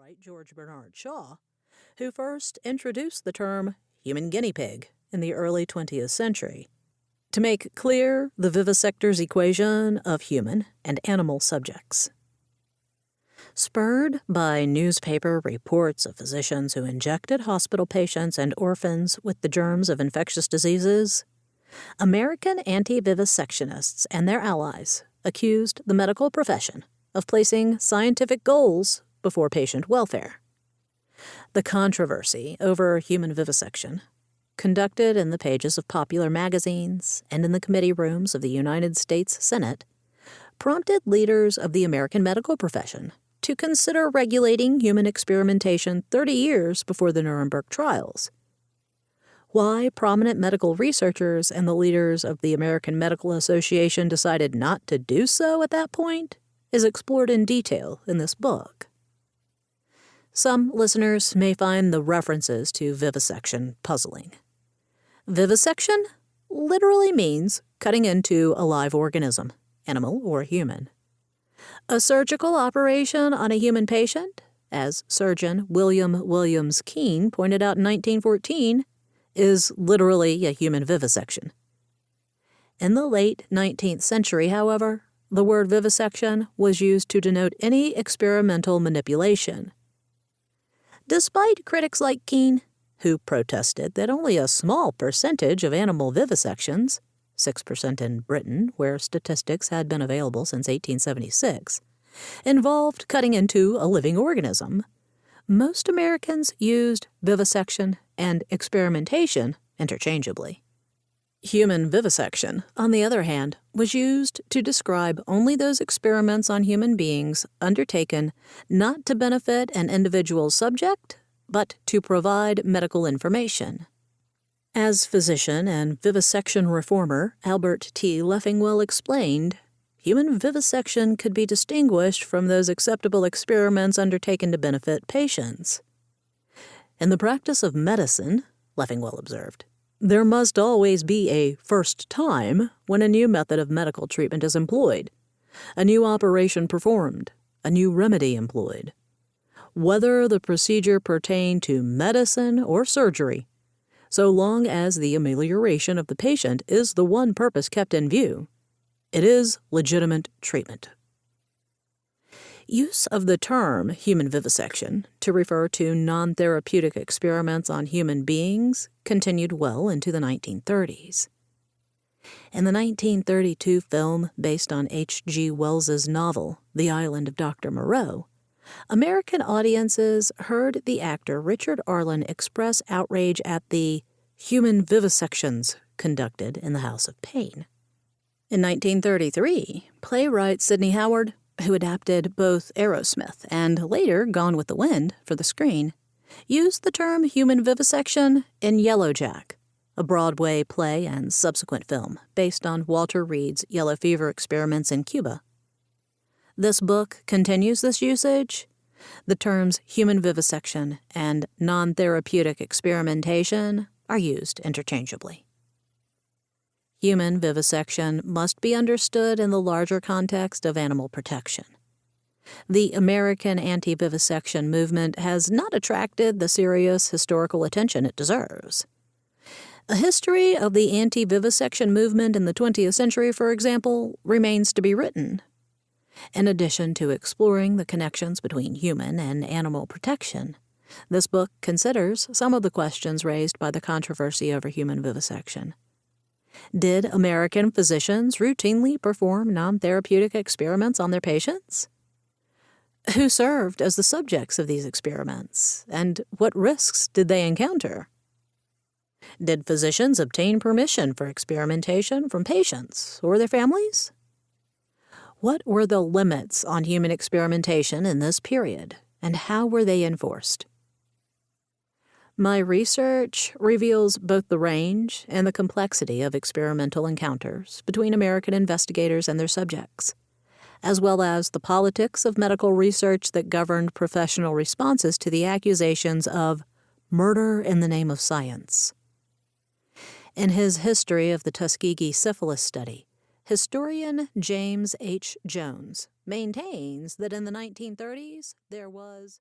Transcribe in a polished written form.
playwright George Bernard Shaw, who first introduced the term human guinea pig in the early 20th century to make clear the vivisector's equation of human and animal subjects. Spurred by newspaper reports of physicians who injected hospital patients and orphans with the germs of infectious diseases, American anti-vivisectionists and their allies accused the medical profession of placing scientific goals before patient welfare. The controversy over human vivisection, conducted in the pages of popular magazines and in the committee rooms of the United States Senate, prompted leaders of the American medical profession to consider regulating human experimentation 30 years before the Nuremberg trials. Why prominent medical researchers and the leaders of the American Medical Association decided not to do so at that point is explored in detail in this book. Some listeners may find the references to vivisection puzzling. Vivisection literally means cutting into a live organism, animal or human. A surgical operation on a human patient, as surgeon William Williams Keene pointed out in 1914, is literally a human vivisection. In the late 19th century, however, the word vivisection was used to denote any experimental manipulation. Despite critics like Keene, who protested that only a small percentage of animal vivisections, 6% in Britain, where statistics had been available since 1876, involved cutting into a living organism, most Americans used vivisection and experimentation interchangeably. Human vivisection, on the other hand, was used to describe only those experiments on human beings undertaken not to benefit an individual subject, but to provide medical information. As physician and vivisection reformer Albert T. Leffingwell explained, human vivisection could be distinguished from those acceptable experiments undertaken to benefit patients. In the practice of medicine, Leffingwell observed, there must always be a first time when a new method of medical treatment is employed, a new operation performed, a new remedy employed. Whether the procedure pertain to medicine or surgery, so long as the amelioration of the patient is the one purpose kept in view, it is legitimate treatment. Use of the term human vivisection to refer to non-therapeutic experiments on human beings continued well into the 1930s. In the 1932 film based on H.G. Wells's novel, The Island of Dr. Moreau, American audiences heard the actor Richard Arlen express outrage at the human vivisections conducted in the House of Pain. In 1933, playwright Sidney Howard, who adapted both Aerosmith and later Gone with the Wind for the screen, used the term human vivisection in Yellow Jack, a Broadway play and subsequent film based on Walter Reed's yellow fever experiments in Cuba. This book continues this usage. The terms human vivisection and non-therapeutic experimentation are used interchangeably. Human vivisection must be understood in the larger context of animal protection. The American anti-vivisection movement has not attracted the serious historical attention it deserves. A history of the anti-vivisection movement in the 20th century, for example, remains to be written. In addition to exploring the connections between human and animal protection, this book considers some of the questions raised by the controversy over human vivisection. Did American physicians routinely perform non-therapeutic experiments on their patients? Who served as the subjects of these experiments, and what risks did they encounter? Did physicians obtain permission for experimentation from patients or their families? What were the limits on human experimentation in this period, and how were they enforced? My research reveals both the range and the complexity of experimental encounters between American investigators and their subjects, as well as the politics of medical research that governed professional responses to the accusations of murder in the name of science. In his History of the Tuskegee Syphilis Study, historian James H. Jones maintains that in the 1930s there was